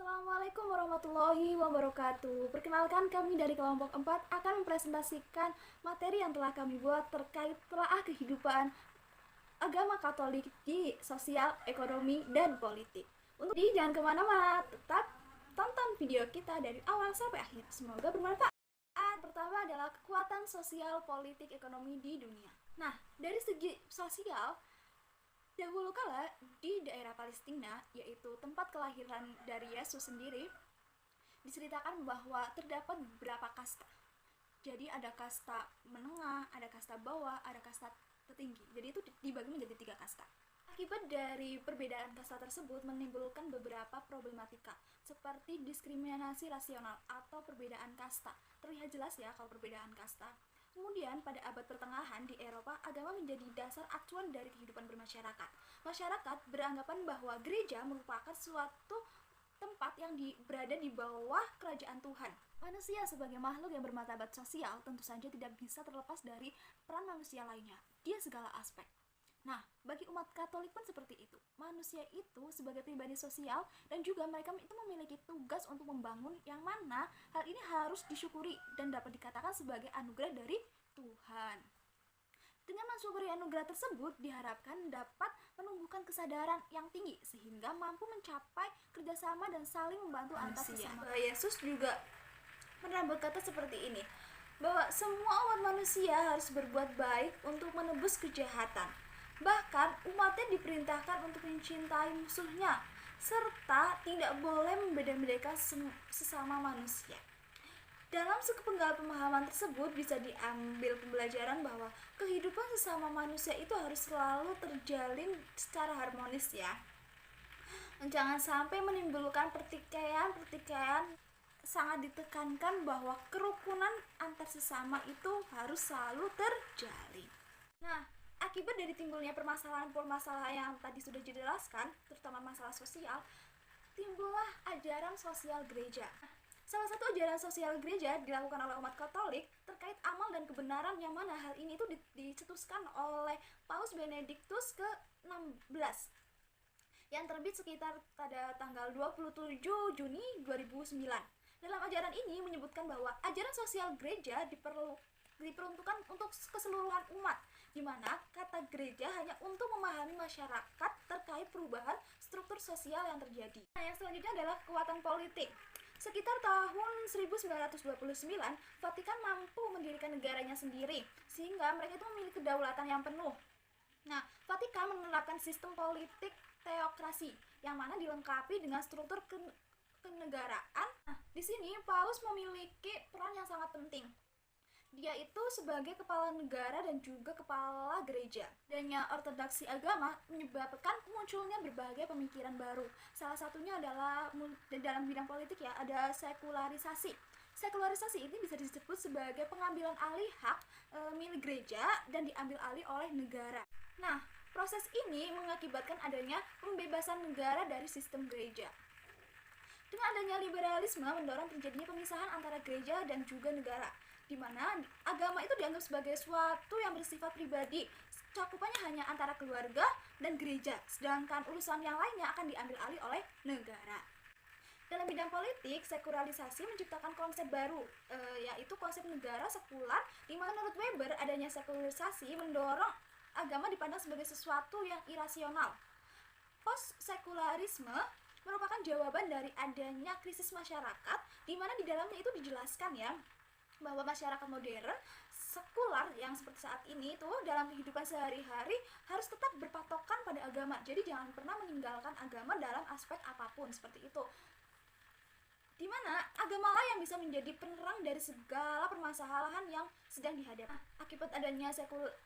Assalamualaikum warahmatullahi wabarakatuh. Perkenalkan, kami dari kelompok 4 akan mempresentasikan materi yang telah kami buat terkait telaah kehidupan agama Katolik di sosial, ekonomi, dan politik. Jangan kemana-mana, tetap tonton video kita dari awal sampai akhir. Semoga bermanfaat. Pertama adalah kekuatan sosial, politik, ekonomi di dunia. Nah, dari segi sosial, dahulu kala di daerah Palestina, yaitu tempat kelahiran dari Yesus sendiri, diceritakan bahwa terdapat beberapa kasta. Jadi ada kasta menengah, ada kasta bawah, ada kasta tertinggi. Jadi itu dibagi menjadi 3 kasta. Akibat dari perbedaan kasta tersebut menimbulkan beberapa problematika seperti diskriminasi rasional atau perbedaan kasta. Terlihat jelas ya kalau perbedaan kasta. Kemudian pada abad pertengahan di Eropa, agama menjadi dasar acuan dari kehidupan bermasyarakat. Masyarakat beranggapan bahwa gereja merupakan suatu tempat yang berada di bawah kerajaan Tuhan. Manusia sebagai makhluk yang bermartabat sosial tentu saja tidak bisa terlepas dari peran manusia lainnya di segala aspek. Nah, bagi umat Katolik pun seperti itu. Manusia itu sebagai pribadi sosial dan juga mereka itu memiliki tugas untuk membangun, yang mana hal ini harus disyukuri dan dapat dikatakan sebagai anugerah dari Tuhan. Dengan mensyukuri anugerah tersebut diharapkan dapat menumbuhkan kesadaran yang tinggi sehingga mampu mencapai kerjasama dan saling membantu antar sesama. Yesus juga pernah berkata seperti ini, bahwa semua umat manusia harus berbuat baik untuk menebus kejahatan. Bahkan umatnya diperintahkan untuk mencintai musuhnya serta tidak boleh membeda-bedakan sesama manusia. Dalam sepenggal pemahaman tersebut bisa diambil pembelajaran bahwa kehidupan sesama manusia itu harus selalu terjalin secara harmonis ya. Jangan sampai menimbulkan pertikaian. Sangat ditekankan bahwa kerukunan antar sesama itu harus selalu terjalin. Nah, akibat dari timbulnya permasalahan yang tadi sudah dijelaskan, terutama masalah sosial, timbullah ajaran sosial gereja. Salah satu ajaran sosial gereja dilakukan oleh umat Katolik terkait amal dan kebenaran, yang mana hal ini itu dicetuskan oleh Paus Benediktus ke-16 yang terbit sekitar pada tanggal 27 Juni 2009. Dalam ajaran ini menyebutkan bahwa ajaran sosial gereja diperuntukkan untuk keseluruhan umat, di mana kata gereja hanya untuk memahami masyarakat terkait perubahan struktur sosial yang terjadi. Nah, yang selanjutnya adalah kekuatan politik. Sekitar tahun 1929, Vatikan mampu mendirikan negaranya sendiri, sehingga mereka itu memiliki kedaulatan yang penuh. Nah, Vatikan menerapkan sistem politik teokrasi, yang mana dilengkapi dengan struktur kenegaraan. Nah, di sini Paus memiliki peran yang sangat penting. Dia itu sebagai kepala negara dan juga kepala gereja. Adanya ortodoksi agama menyebabkan munculnya berbagai pemikiran baru. Salah satunya adalah dalam bidang politik ya, ada sekularisasi. Sekularisasi ini bisa disebut sebagai pengambilan alih hak milik gereja dan diambil alih oleh negara. Nah, proses ini mengakibatkan adanya pembebasan negara dari sistem gereja. Dengan adanya liberalisme mendorong terjadinya pemisahan antara gereja dan juga negara, di mana agama itu dianggap sebagai suatu yang bersifat pribadi, cakupannya hanya antara keluarga dan gereja, sedangkan urusan yang lainnya akan diambil alih oleh negara. Dalam bidang politik, sekularisasi menciptakan konsep baru, yaitu konsep negara sekular, di mana menurut Weber adanya sekularisasi mendorong agama dipandang sebagai sesuatu yang irasional. Post-sekularisme merupakan jawaban dari adanya krisis masyarakat, di mana di dalamnya itu dijelaskan ya, bahwa masyarakat modern sekular yang seperti saat ini itu dalam kehidupan sehari-hari harus tetap berpatokan pada agama. Jadi jangan pernah meninggalkan agama dalam aspek apapun, seperti itu. Di mana agamalah yang bisa menjadi penerang dari segala permasalahan yang sedang dihadapi. Akibat adanya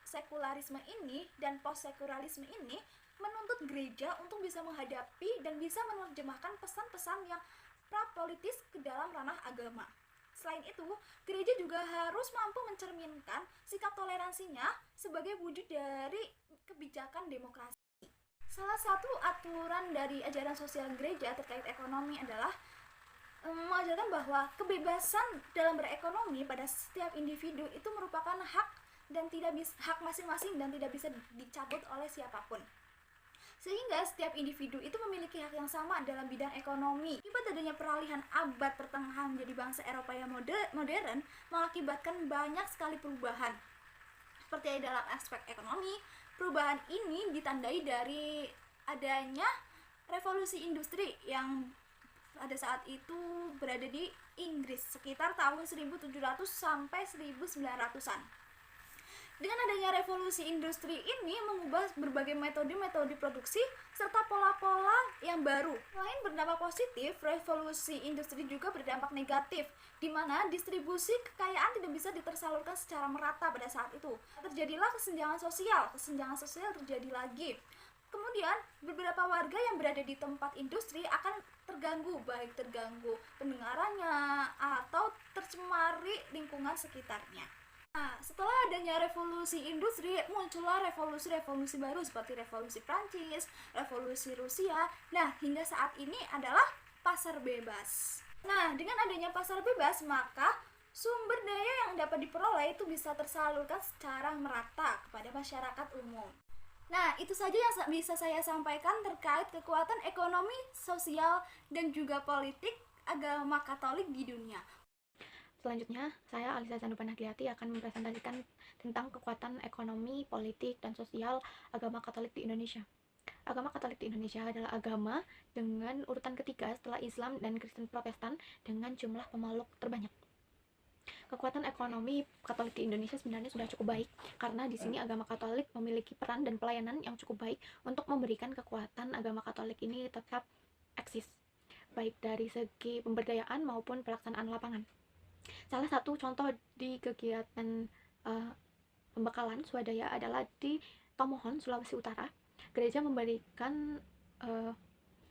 sekularisme ini dan post-sekularisme ini menuntut gereja untuk bisa menghadapi dan bisa menerjemahkan pesan-pesan yang prapolitis ke dalam ranah agama. Selain itu, gereja juga harus mampu mencerminkan sikap toleransinya sebagai wujud dari kebijakan demokrasi. Salah satu aturan dari ajaran sosial gereja terkait ekonomi adalah mengajarkan bahwa kebebasan dalam berekonomi pada setiap individu itu merupakan hak dan tidak bisa hak masing-masing dan tidak bisa dicabut oleh siapapun. sehingga setiap individu itu memiliki hak yang sama dalam bidang ekonomi. Akibat adanya peralihan abad pertengahan menjadi bangsa Eropa yang modern mengakibatkan banyak sekali perubahan. Seperti dalam aspek ekonomi, perubahan ini ditandai dari adanya revolusi industri yang pada saat itu berada di Inggris sekitar tahun 1700 sampai 1900-an. Dengan adanya revolusi industri ini mengubah berbagai metode-metode produksi serta pola-pola yang baru. Selain berdampak positif, revolusi industri juga berdampak negatif, di mana distribusi kekayaan tidak bisa tersalurkan secara merata pada saat itu. Terjadilah kesenjangan sosial terjadi lagi. Kemudian, beberapa warga yang berada di tempat industri akan terganggu, baik terganggu pendengarannya atau tercemari lingkungan sekitarnya. Nah, setelah adanya revolusi industri, muncullah revolusi-revolusi baru seperti revolusi Prancis, revolusi Rusia. Nah, hingga saat ini adalah pasar bebas. Nah, dengan adanya pasar bebas, maka sumber daya yang dapat diperoleh itu bisa tersalurkan secara merata kepada masyarakat umum. Nah, itu saja yang bisa saya sampaikan terkait kekuatan ekonomi, sosial, dan juga politik agama Katolik di dunia. Selanjutnya, saya Alisa Zanupanagliati akan mempresentasikan tentang kekuatan ekonomi, politik, dan sosial agama Katolik di Indonesia. Agama Katolik di Indonesia adalah agama dengan urutan ketiga setelah Islam dan Kristen Protestan dengan jumlah pemeluk terbanyak. Kekuatan ekonomi Katolik di Indonesia sebenarnya sudah cukup baik karena di sini agama Katolik memiliki peran dan pelayanan yang cukup baik untuk memberikan kekuatan agama Katolik ini tetap eksis, baik dari segi pemberdayaan maupun pelaksanaan lapangan. Salah satu contoh di kegiatan pembekalan swadaya adalah di Tomohon, Sulawesi Utara. Gereja memberikan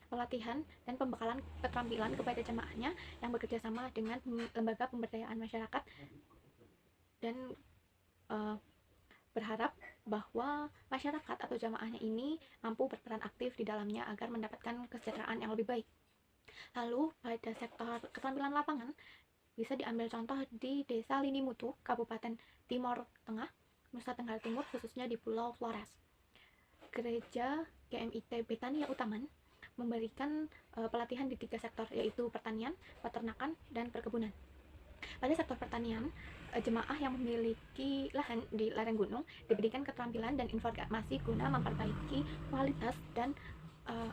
pelatihan dan pembekalan keterampilan kepada jemaahnya yang bekerja sama dengan lembaga pemberdayaan masyarakat dan berharap bahwa masyarakat atau jemaahnya ini mampu berperan aktif di dalamnya agar mendapatkan kesejahteraan yang lebih baik. Lalu pada sektor keterampilan lapangan bisa diambil contoh di Desa Linimutu, Kabupaten Timor Tengah, Nusa Tenggara Timur, khususnya di Pulau Flores. Gereja GMIT Betania Utaman memberikan pelatihan di 3 sektor, yaitu pertanian, peternakan, dan perkebunan. Pada sektor pertanian, jemaah yang memiliki lahan di lereng gunung diberikan keterampilan dan informasi guna memperbaiki kualitas dan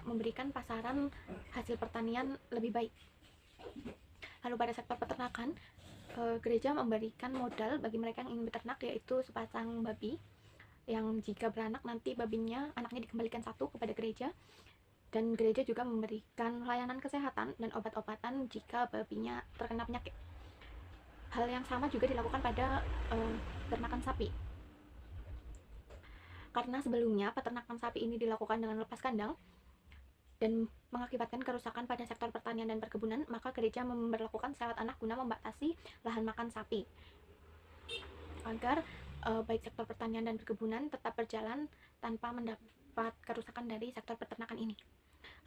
memberikan pasaran hasil pertanian lebih baik. Lalu pada sektor peternakan, gereja memberikan modal bagi mereka yang ingin beternak, yaitu sepasang babi yang jika beranak nanti anaknya dikembalikan satu kepada gereja, dan gereja juga memberikan layanan kesehatan dan obat-obatan jika babinya terkena penyakit. Hal yang sama juga dilakukan pada peternakan sapi. Karena sebelumnya peternakan sapi ini dilakukan dengan lepas kandang dan mengakibatkan kerusakan pada sektor pertanian dan perkebunan, maka gereja memberlakukan sewat anak guna membatasi lahan makan sapi agar baik sektor pertanian dan perkebunan tetap berjalan tanpa mendapat kerusakan dari sektor peternakan ini.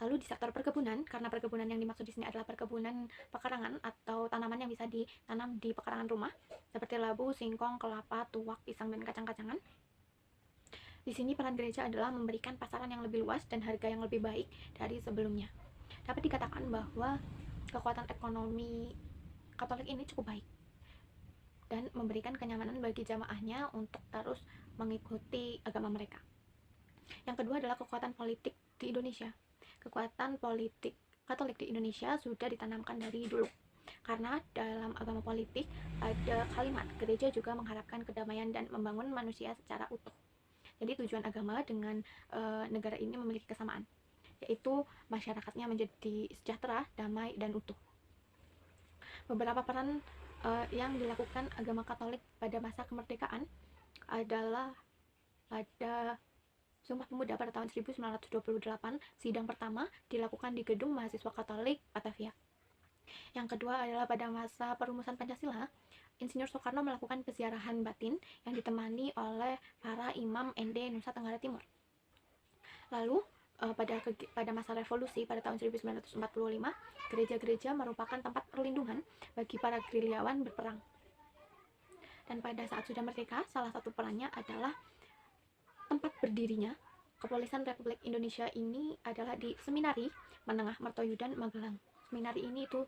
Lalu di sektor perkebunan, karena perkebunan yang dimaksud di sini adalah perkebunan pekarangan atau tanaman yang bisa ditanam di pekarangan rumah seperti labu, singkong, kelapa, tuak, pisang, dan kacang-kacangan. Di sini peran gereja adalah memberikan pasaran yang lebih luas dan harga yang lebih baik dari sebelumnya. Dapat dikatakan bahwa kekuatan ekonomi Katolik ini cukup baik dan memberikan kenyamanan bagi jamaahnya untuk terus mengikuti agama mereka. Yang kedua adalah kekuatan politik di Indonesia. Kekuatan politik Katolik di Indonesia sudah ditanamkan dari dulu. Karena dalam agama politik ada kalimat gereja juga mengharapkan kedamaian dan membangun manusia secara utuh. Jadi tujuan agama dengan negara ini memiliki kesamaan, yaitu masyarakatnya menjadi sejahtera, damai, dan utuh. Beberapa peran yang dilakukan agama Katolik pada masa kemerdekaan adalah pada Sumpah Pemuda pada tahun 1928, sidang pertama dilakukan di Gedung Mahasiswa Katolik Batavia. Yang kedua adalah pada masa perumusan Pancasila, Insinyur Soekarno melakukan peziarahan batin yang ditemani oleh para imam ND Nusa Tenggara Timur. Lalu pada masa revolusi pada tahun 1945, gereja-gereja merupakan tempat perlindungan bagi para gerilyawan berperang. Dan pada saat sudah merdeka, salah satu perannya adalah tempat berdirinya Kepolisian Republik Indonesia ini adalah di Seminari Menengah Mertoyudan, Magelang. Seminari ini itu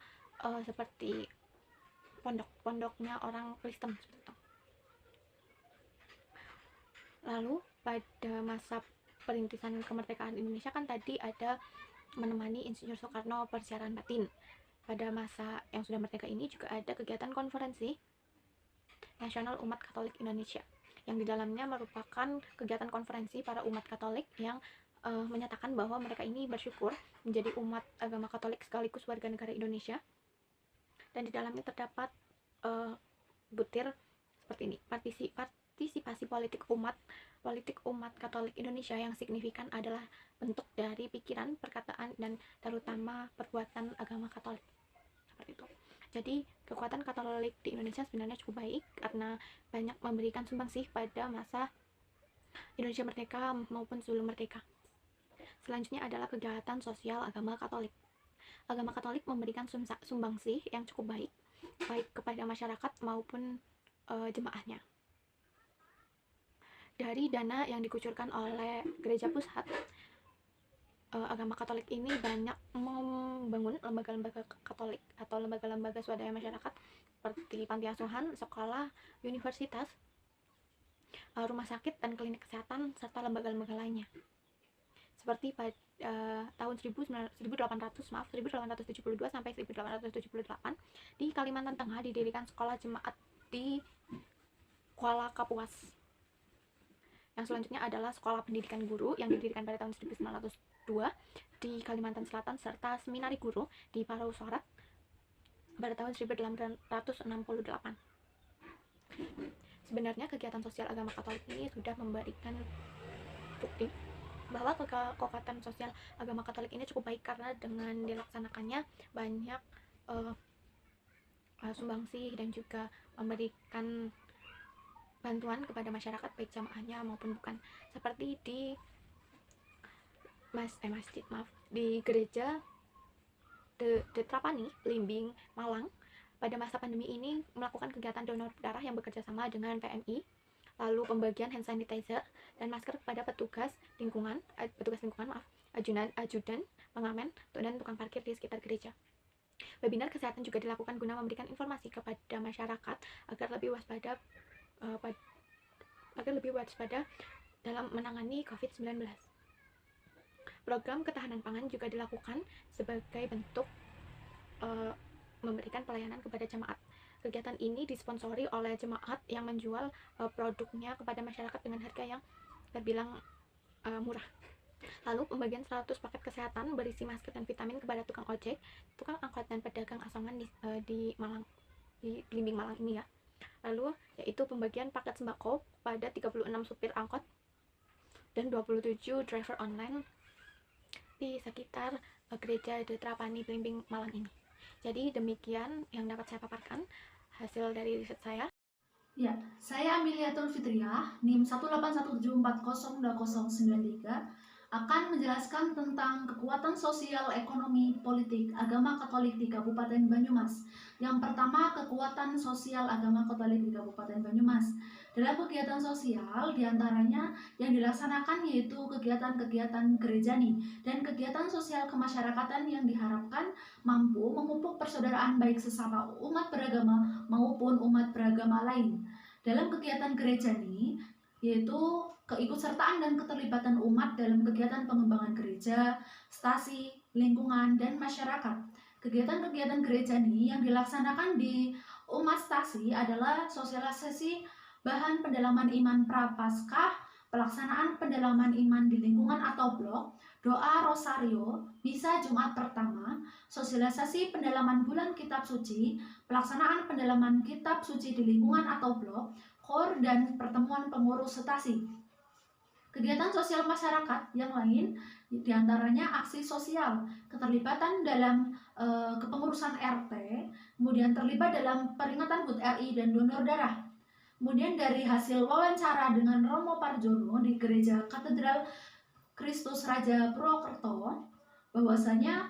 seperti pondoknya orang Kristen seperti itu. Lalu pada masa perintisan kemerdekaan Indonesia kan tadi ada menemani Insinyur Soekarno persiaran batin. Pada masa yang sudah merdeka ini juga ada kegiatan konferensi Nasional Umat Katolik Indonesia, yang di dalamnya merupakan kegiatan konferensi para umat Katolik yang menyatakan bahwa mereka ini bersyukur menjadi umat agama Katolik sekaligus warga negara Indonesia. Dan di dalamnya terdapat butir seperti ini, partisipasi politik umat Katolik Indonesia yang signifikan adalah bentuk dari pikiran, perkataan, dan terutama perbuatan agama Katolik. Seperti itu. Jadi kekuatan Katolik di Indonesia sebenarnya cukup baik karena banyak memberikan sumbangsih pada masa Indonesia merdeka maupun sebelum merdeka. Selanjutnya adalah kegiatan sosial agama Katolik. Agama Katolik memberikan sumbangsih yang cukup baik kepada masyarakat maupun jemaahnya. Dari dana yang dikucurkan oleh gereja pusat, agama Katolik ini banyak membangun lembaga-lembaga Katolik atau lembaga-lembaga swadaya masyarakat seperti panti asuhan, sekolah, universitas, rumah sakit dan klinik kesehatan, serta lembaga-lembaga lainnya. Seperti pada tahun 1872 sampai 1878 di Kalimantan Tengah didirikan sekolah jemaat di Kuala Kapuas. Yang selanjutnya adalah sekolah pendidikan guru yang didirikan pada tahun 1902 di Kalimantan Selatan, serta seminari guru di Parausarat pada tahun 1868. Sebenarnya kegiatan sosial agama Katolik ini sudah memberikan bukti bahwa kekuatan sosial agama Katolik ini cukup baik karena dengan dilaksanakannya banyak sumbangsih dan juga memberikan bantuan kepada masyarakat baik jamaahnya maupun bukan, seperti di di gereja The Trapani, Blimbing, Malang. Pada masa pandemi ini melakukan kegiatan donor darah yang bekerja sama dengan PMI, lalu pembagian hand sanitizer dan masker kepada petugas lingkungan, ajudan, pengamen, dan tukang parkir di sekitar gereja. Webinar kesehatan juga dilakukan guna memberikan informasi kepada masyarakat agar lebih waspada dalam menangani COVID-19. Program ketahanan pangan juga dilakukan sebagai bentuk memberikan pelayanan kepada jemaat. Kegiatan ini disponsori oleh jemaat yang menjual produknya kepada masyarakat dengan harga yang terbilang murah. Lalu pembagian 100 paket kesehatan berisi masker dan vitamin kepada tukang ojek, tukang angkot, dan pedagang asongan di Malang, di Blimbing Malang ini ya. Lalu yaitu pembagian paket sembako pada 36 supir angkot dan 27 driver online di sekitar gereja The Trapani Blimbing Malang ini. Jadi demikian yang dapat saya paparkan hasil dari riset saya. Ya, saya Ameliatul Fitriah, NIM 187402093, akan menjelaskan tentang kekuatan sosial, ekonomi, politik, agama Katolik di Kabupaten Banyumas. Yang pertama, kekuatan sosial agama Katolik di Kabupaten Banyumas. Dalam kegiatan sosial, diantaranya yang dilaksanakan yaitu kegiatan-kegiatan gerejani dan kegiatan sosial kemasyarakatan yang diharapkan mampu memupuk persaudaraan baik sesama umat beragama maupun umat beragama lain. Dalam kegiatan gerejani, yaitu keikutsertaan dan keterlibatan umat dalam kegiatan pengembangan gereja, stasi, lingkungan, dan masyarakat. Kegiatan-kegiatan gerejani yang dilaksanakan di umat stasi adalah sosialisasi bahan pendalaman iman prapaskah, pelaksanaan pendalaman iman di lingkungan atau blok, doa rosario, misa Jumat pertama, sosialisasi pendalaman bulan kitab suci, pelaksanaan pendalaman kitab suci di lingkungan atau blok, KOR, dan pertemuan pengurus stasi. Kegiatan sosial masyarakat yang lain diantaranya aksi sosial, keterlibatan dalam kepengurusan RT, kemudian terlibat dalam peringatan HUT RI dan donor darah. Kemudian dari hasil wawancara dengan Romo Parjono di Gereja Katedral Kristus Raja Purwokerto, bahwasanya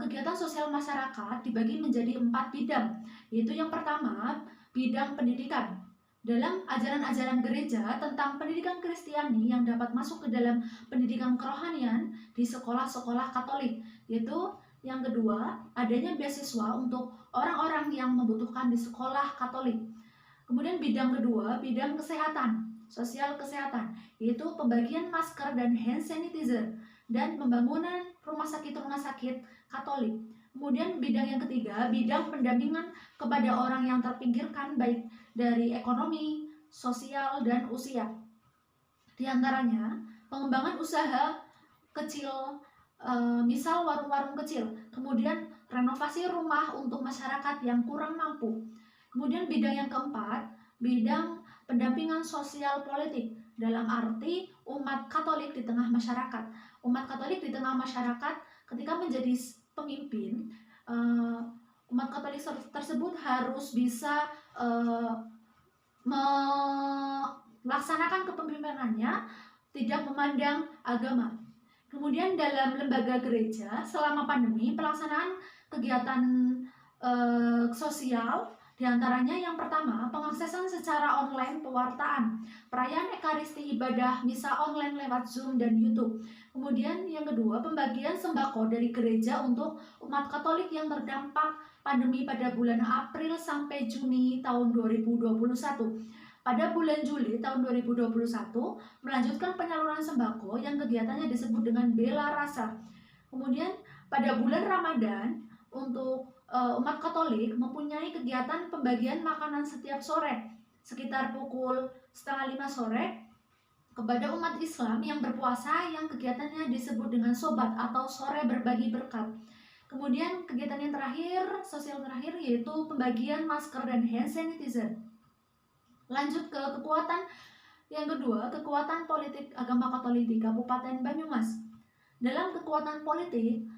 kegiatan sosial masyarakat dibagi menjadi 4 bidang, yaitu yang pertama bidang pendidikan, Dalam ajaran-ajaran gereja tentang pendidikan Kristiani yang dapat masuk ke dalam pendidikan kerohanian di sekolah-sekolah Katolik, yaitu yang kedua, adanya beasiswa untuk orang-orang yang membutuhkan di sekolah Katolik. Kemudian bidang kedua, bidang kesehatan, sosial kesehatan, yaitu pembagian masker dan hand sanitizer dan pembangunan rumah sakit Katolik. Kemudian bidang yang ketiga, bidang pendampingan kepada orang yang terpinggirkan baik dari ekonomi, sosial, dan usia. Di antaranya, pengembangan usaha kecil, misal warung-warung kecil, kemudian renovasi rumah untuk masyarakat yang kurang mampu. Kemudian bidang yang keempat, bidang pendampingan sosial politik dalam arti umat Katolik di tengah masyarakat. Umat Katolik di tengah masyarakat ketika menjadi pemimpin, umat Katolik tersebut harus bisa melaksanakan kepemimpinannya tidak memandang agama. Kemudian dalam lembaga gereja selama pandemi pelaksanaan kegiatan sosial diantaranya yang pertama pengaksesan secara online pewartaan, perayaan ekaristi ibadah misa online lewat Zoom dan YouTube. Kemudian yang kedua pembagian sembako dari gereja untuk umat Katolik yang terdampak pandemi pada bulan April sampai Juni tahun 2021. Pada bulan Juli tahun 2021 melanjutkan penyaluran sembako yang kegiatannya disebut dengan Bela Rasa. Kemudian pada bulan Ramadan untuk umat Katolik mempunyai kegiatan pembagian makanan setiap sore sekitar pukul 4:30 sore kepada umat Islam yang berpuasa yang kegiatannya disebut dengan sobat atau sore berbagi berkat. Kemudian kegiatan yang terakhir, sosial terakhir yaitu pembagian masker dan hand sanitizer. Lanjut ke kekuatan yang kedua, kekuatan politik agama Katolik di Kabupaten Banyumas. Dalam kekuatan politik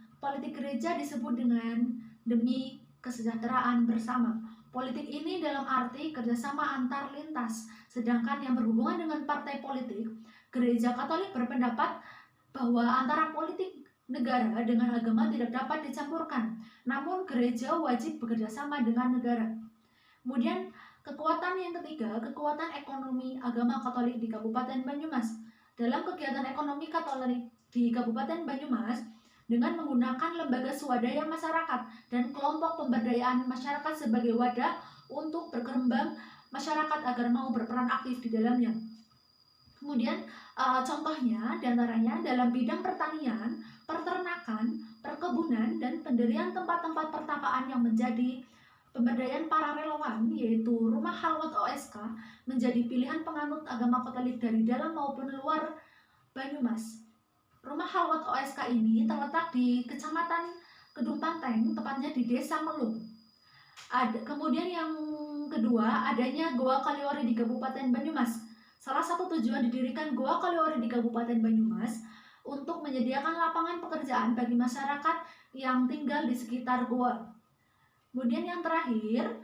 gereja disebut dengan demi kesejahteraan bersama. Politik ini dalam arti kerjasama antar lintas, sedangkan yang berhubungan dengan partai politik, gereja Katolik berpendapat bahwa antara politik negara dengan agama tidak dapat dicampurkan, namun gereja wajib bekerjasama dengan negara. Kemudian kekuatan yang ketiga, kekuatan ekonomi agama Katolik di Kabupaten Banyumas. Dalam kegiatan ekonomi Katolik di Kabupaten Banyumas, dengan menggunakan lembaga swadaya masyarakat dan kelompok pemberdayaan masyarakat sebagai wadah untuk berkembang masyarakat agar mau berperan aktif di dalamnya. Kemudian contohnya diantaranya dalam bidang pertanian, peternakan, perkebunan, dan pendirian tempat-tempat pertapaan yang menjadi pemberdayaan para relawan, yaitu Rumah Halwat OSK, menjadi pilihan penganut agama Katolik dari dalam maupun luar Banyumas. Rumah Halwat OSK ini terletak di Kecamatan Kedung Panteng, tepatnya di Desa Melung. Kemudian yang kedua, adanya Goa Kaliori di Kabupaten Banyumas. Salah satu tujuan didirikan Goa Kaliori di Kabupaten Banyumas untuk menyediakan lapangan pekerjaan bagi masyarakat yang tinggal di sekitar goa. Kemudian yang terakhir,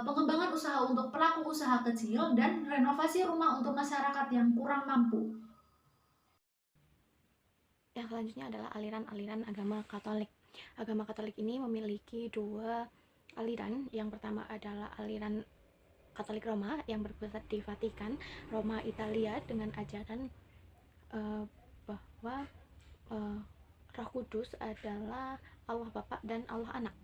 pengembangan usaha untuk pelaku usaha kecil dan renovasi rumah untuk masyarakat yang kurang mampu. Yang selanjutnya adalah aliran-aliran agama Katolik. Agama Katolik ini memiliki dua aliran. Yang pertama adalah aliran Katolik Roma yang berpusat di Vatikan, Roma, Italia, dengan ajaran bahwa Roh Kudus adalah Allah Bapa dan Allah Anak.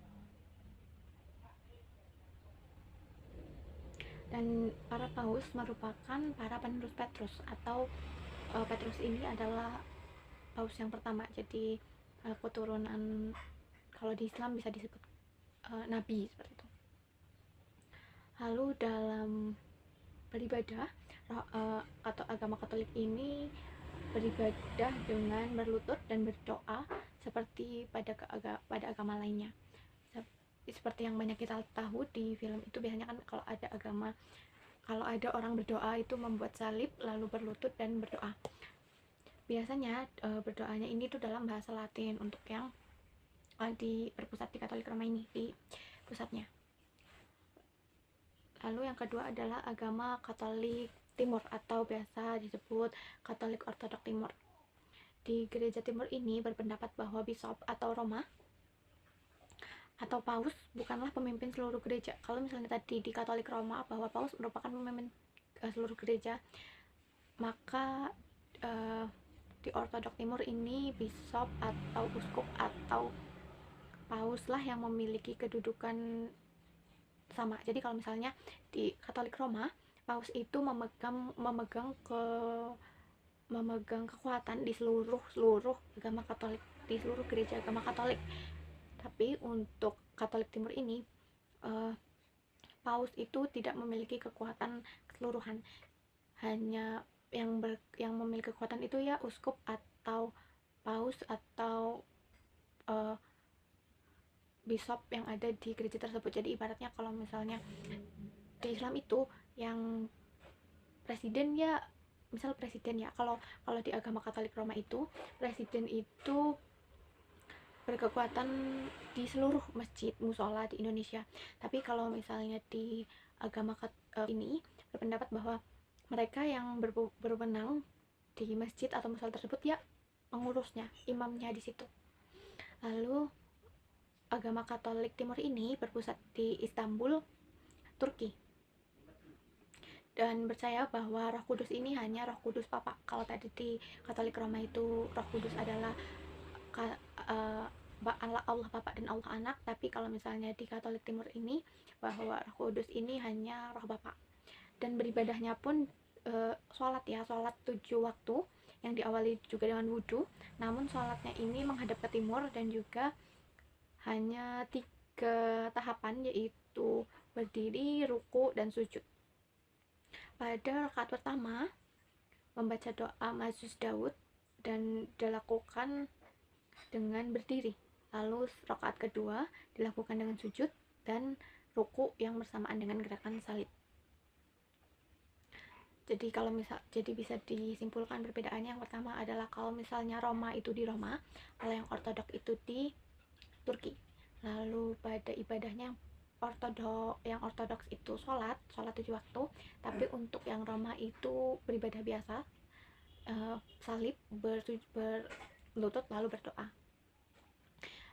Dan para paus merupakan para penerus Petrus, atau Petrus ini adalah paus yang pertama. Jadi keturunan, kalau di Islam bisa disebut nabi, seperti itu. Lalu dalam beribadah, atau agama Katolik ini beribadah dengan berlutut dan berdoa seperti pada agama lainnya. Seperti yang banyak kita tahu di film itu, biasanya kan kalau ada orang berdoa itu membuat salib lalu berlutut dan berdoa. Biasanya berdoanya ini tuh dalam bahasa Latin untuk yang berpusat di Katolik Roma ini, di pusatnya. Lalu yang kedua adalah agama Katolik Timur, atau biasa disebut Katolik Ortodok Timur. Di gereja Timur ini berpendapat bahwa bishop atau Roma atau paus bukanlah pemimpin seluruh gereja. Kalau misalnya tadi di Katolik Roma bahwa paus merupakan pemimpin seluruh gereja, maka di Ortodok Timur ini bishop atau uskup atau paus lah yang memiliki kedudukan sama. Jadi kalau misalnya di Katolik Roma, paus itu memegang kekuatan di seluruh agama Katolik, di seluruh gereja agama Katolik. Tapi untuk Katolik Timur ini paus itu tidak memiliki kekuatan keseluruhan. Hanya yang memiliki kekuatan itu ya uskup atau paus atau bishop yang ada di gereja tersebut. Jadi ibaratnya kalau misalnya di Islam itu yang presiden ya, misal presiden ya, kalau di agama Katolik Roma itu presiden itu berkekuatan di seluruh masjid musola di Indonesia. Tapi kalau misalnya di agama ini berpendapat bahwa mereka yang berwenang di masjid atau musola tersebut ya pengurusnya, imamnya di situ. Lalu agama Katolik Timur ini berpusat di Istanbul, Turki, dan percaya bahwa Roh Kudus ini hanya Roh Kudus Papa. Kalau tadi di Katolik Roma itu Roh Kudus adalah Allah Bapa dan Allah Anak, tapi kalau misalnya di Katolik Timur ini bahwa Roh Kudus ini hanya Roh Bapa. Dan beribadahnya pun sholat 7 waktu yang diawali juga dengan wudhu, namun sholatnya ini menghadap ke timur dan juga hanya 3 tahapan, yaitu berdiri, ruku, dan sujud. Pada rakaat pertama membaca doa Mazus Daud dan dilakukan dengan berdiri. Lalu rakaat kedua dilakukan dengan sujud dan ruku yang bersamaan dengan gerakan salib. Jadi bisa disimpulkan perbedaannya. Yang pertama adalah kalau misalnya Roma itu di Roma, kalau yang Ortodok itu di Turki. Lalu pada ibadahnya yang ortodoks itu sholat 7 waktu, tapi untuk yang Roma itu beribadah biasa, salib, berlutut lalu berdoa.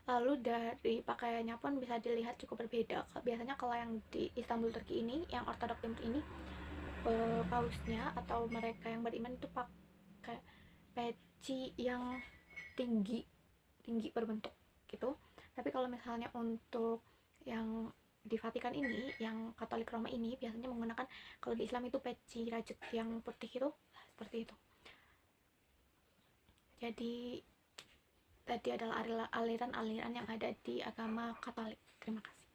Lalu dari pakaiannya pun bisa dilihat cukup berbeda. Biasanya kalau yang di Istanbul Turki ini, yang Ortodok Timur ini, pausnya atau mereka yang beriman itu pakai peci yang tinggi berbentuk gitu. Tapi kalau misalnya untuk yang di Vatikan ini, yang Katolik Roma ini biasanya menggunakan, kalau di Islam itu peci rajut yang putih itu, seperti itu. Jadi tadi adalah aliran-aliran yang ada di agama Katolik. Terima kasih.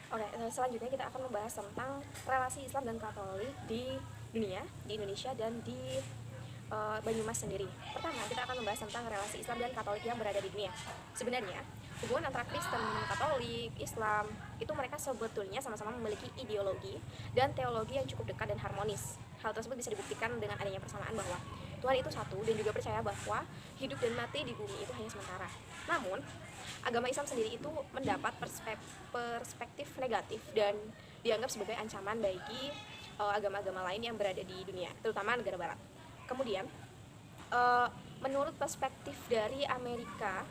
Oke, selanjutnya kita akan membahas tentang relasi Islam dan Katolik di dunia, di Indonesia, dan di Banyumas sendiri. Pertama, kita akan membahas tentang relasi Islam dan Katolik yang berada di dunia. Sebenarnya, hubungan antara Kristen, Katolik, Islam, itu mereka sebetulnya sama-sama memiliki ideologi dan teologi yang cukup dekat dan harmonis. Hal tersebut bisa dibuktikan dengan adanya persamaan bahwa Tuhan itu satu dan juga percaya bahwa hidup dan mati di bumi itu hanya sementara. Namun, agama Islam sendiri itu mendapat perspektif negatif dan dianggap sebagai ancaman bagi agama-agama lain yang berada di dunia, terutama negara barat. Kemudian, menurut perspektif dari Amerika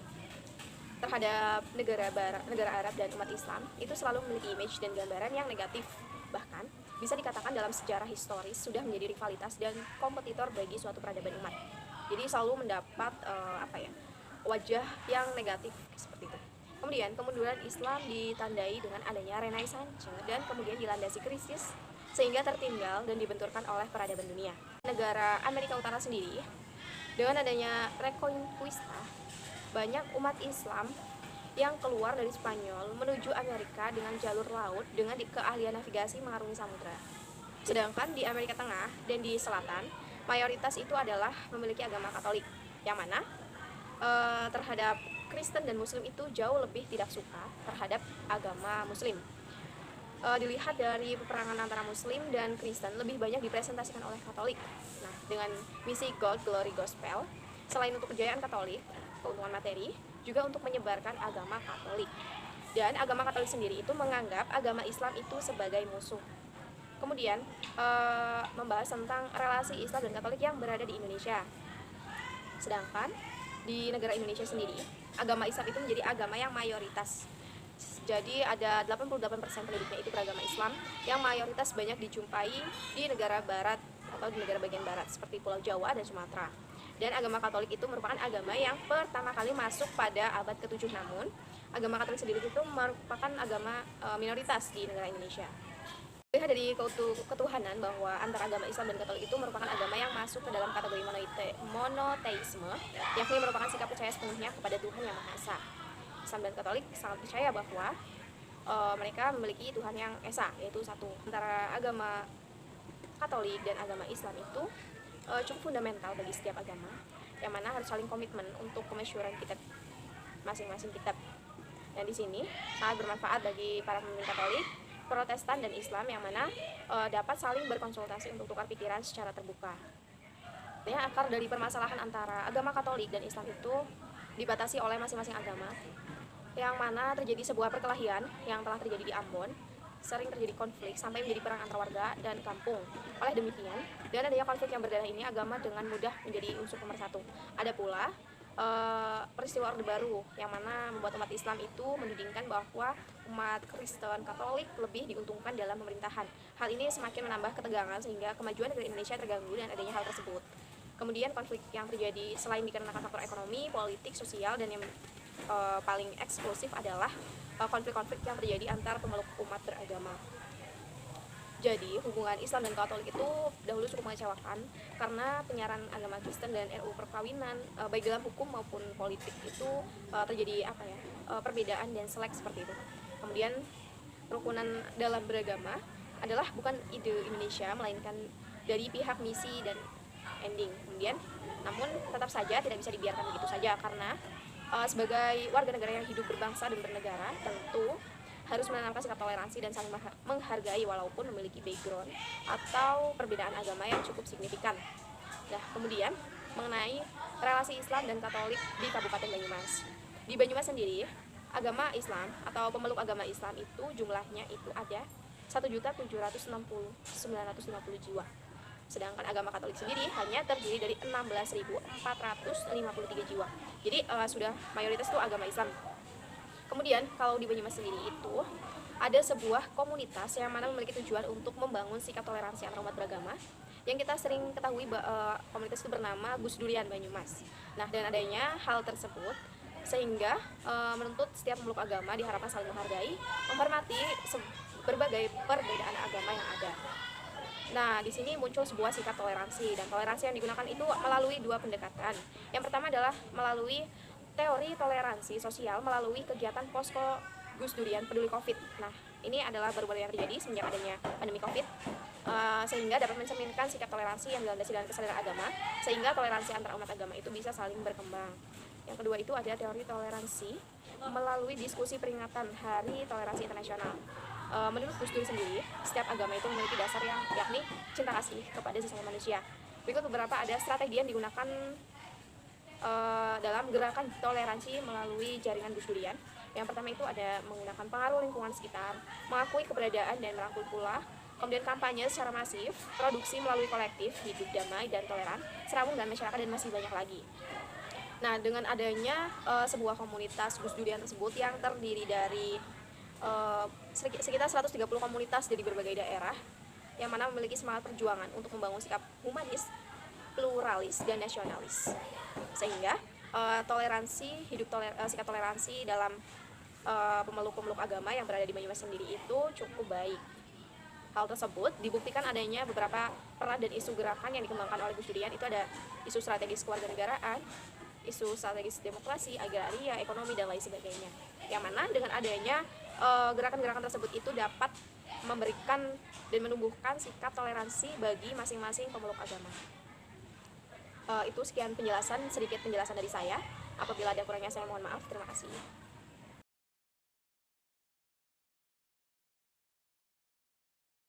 terhadap negara Arab dan umat Islam, itu selalu memiliki image dan gambaran yang negatif. Bahkan, bisa dikatakan dalam sejarah historis sudah menjadi rivalitas dan kompetitor bagi suatu peradaban umat. Jadi selalu mendapat wajah yang negatif seperti itu. Kemudian, kemunduran Islam ditandai dengan adanya Renaissance dan kemudian dilandasi krisis sehingga tertinggal dan dibenturkan oleh peradaban dunia. Negara Amerika Utara sendiri, dengan adanya Reconquista, banyak umat Islam yang keluar dari Spanyol menuju Amerika dengan jalur laut dengan keahlian navigasi mengarungi samudra. Sedangkan di Amerika Tengah dan di Selatan, mayoritas itu adalah memiliki agama Katolik, yang mana terhadap Kristen dan Muslim itu jauh lebih tidak suka terhadap agama Muslim. Dilihat dari peperangan antara Muslim dan Kristen lebih banyak dipresentasikan oleh Katolik. Nah, dengan misi God Glory Gospel, selain untuk kejayaan Katolik, keuntungan materi, juga untuk menyebarkan agama Katolik. Dan agama Katolik sendiri itu menganggap agama Islam itu sebagai musuh. Kemudian membahas tentang relasi Islam dan Katolik yang berada di Indonesia. Sedangkan di negara Indonesia sendiri, agama Islam itu menjadi agama yang mayoritas. Jadi ada 88% penduduknya itu beragama Islam yang mayoritas banyak dijumpai di negara barat atau di negara bagian barat seperti Pulau Jawa dan Sumatera. Dan agama Katolik itu merupakan agama yang pertama kali masuk pada abad ke-7, namun agama Katolik sendiri itu merupakan agama minoritas di negara Indonesia. Lihat dari ketuhanan bahwa antara agama Islam dan Katolik itu merupakan agama yang masuk ke dalam kategori monoteisme, yakni merupakan sikap percaya sepenuhnya kepada Tuhan Yang Maha Esa. Islam dan Katolik sangat percaya bahwa mereka memiliki Tuhan yang esa, yaitu satu. Antara agama Katolik dan agama Islam itu cukup fundamental bagi setiap agama, yang mana harus saling komitmen untuk kemasyhuran kitab masing-masing kitab. Dan di sini sangat bermanfaat bagi para pemimpin Katolik, Protestan dan Islam yang mana dapat saling berkonsultasi untuk tukar pikiran secara terbuka. Artinya akar dari permasalahan antara agama Katolik dan Islam itu dibatasi oleh masing-masing agama, yang mana terjadi sebuah perkelahian yang telah terjadi di Ambon, sering terjadi konflik sampai menjadi perang antar warga dan kampung. Oleh demikian, dengan adanya konflik yang berdarah ini, agama dengan mudah menjadi unsur pemersatu. Ada pula peristiwa Orde Baru yang mana membuat umat Islam itu menudingkan bahwa umat Kristen Katolik lebih diuntungkan dalam pemerintahan. Hal ini semakin menambah ketegangan sehingga kemajuan negara Indonesia terganggu dengan adanya hal tersebut. Kemudian konflik yang terjadi selain dikarenakan faktor ekonomi, politik, sosial, dan yang paling eksklusif adalah konflik-konflik yang terjadi antar pemeluk umat beragama. Jadi hubungan Islam dan Katolik itu dahulu cukup mengecewakan karena penyiaran agama Kristen dan RUU perkawinan baik dalam hukum maupun politik itu terjadi perbedaan dan selek seperti itu. Kemudian kerukunan dalam beragama adalah bukan ide Indonesia, melainkan dari pihak misi dan ending. Kemudian namun tetap saja tidak bisa dibiarkan begitu saja karena sebagai warga negara yang hidup berbangsa dan bernegara tentu harus menanamkan sikap toleransi dan saling menghargai walaupun memiliki background atau perbedaan agama yang cukup signifikan. Nah, kemudian mengenai relasi Islam dan Katolik di Kabupaten Banyumas. Di Banyumas sendiri, agama Islam atau pemeluk agama Islam itu jumlahnya itu ada 1.760.950 jiwa. Sedangkan agama Katolik sendiri hanya terdiri dari 16.453 jiwa. Jadi sudah mayoritas itu agama Islam. Kemudian kalau di Banyumas sendiri itu ada sebuah komunitas yang mana memiliki tujuan untuk membangun sikap toleransi antar umat beragama, yang kita sering ketahui komunitas itu bernama Gus Durian Banyumas. Nah, dengan adanya hal tersebut sehingga menuntut setiap pemeluk agama diharapkan saling menghargai, menghormati berbagai perbedaan agama yang ada. Nah, di sini muncul sebuah sikap toleransi, dan toleransi yang digunakan itu melalui dua pendekatan. Yang pertama adalah melalui teori toleransi sosial melalui kegiatan posko Gus Durian peduli COVID. Nah, ini adalah baru-baru yang terjadi semenjak adanya pandemi COVID, sehingga dapat mencerminkan sikap toleransi yang dilandasi dengan kesadaran agama, sehingga toleransi antar umat agama itu bisa saling berkembang. Yang kedua itu ada teori toleransi melalui diskusi peringatan Hari Toleransi Internasional. Menurut Gus Dur sendiri, setiap agama itu memiliki dasar yang yakni cinta kasih kepada sesama manusia. Berikut beberapa ada strategi yang digunakan dalam gerakan toleransi melalui jaringan Gus Durian. Yang pertama itu ada menggunakan pengaruh lingkungan sekitar, mengakui keberadaan dan merangkul pula, kemudian kampanye secara masif, produksi melalui kolektif, hidup damai dan toleran, serabung dan masyarakat, dan masih banyak lagi. Nah, dengan adanya sebuah komunitas Gus Durian tersebut yang terdiri dari sekitar 130 komunitas dari berbagai daerah yang mana memiliki semangat perjuangan untuk membangun sikap humanis, pluralis, dan nasionalis, sehingga sikap toleransi dalam pemeluk-pemeluk agama yang berada di Banyumas sendiri itu cukup baik. Hal tersebut dibuktikan adanya beberapa peran dan isu gerakan yang dikembangkan oleh Gus Durian. Itu ada isu strategis kewarganegaraan, isu strategis demokrasi, agraria, ekonomi, dan lain sebagainya. Yang mana dengan adanya gerakan-gerakan tersebut itu dapat memberikan dan menumbuhkan sikap toleransi bagi masing-masing pemeluk agama. Itu sekian sedikit penjelasan dari saya. Apabila ada kurangnya saya mohon maaf. Terima kasih.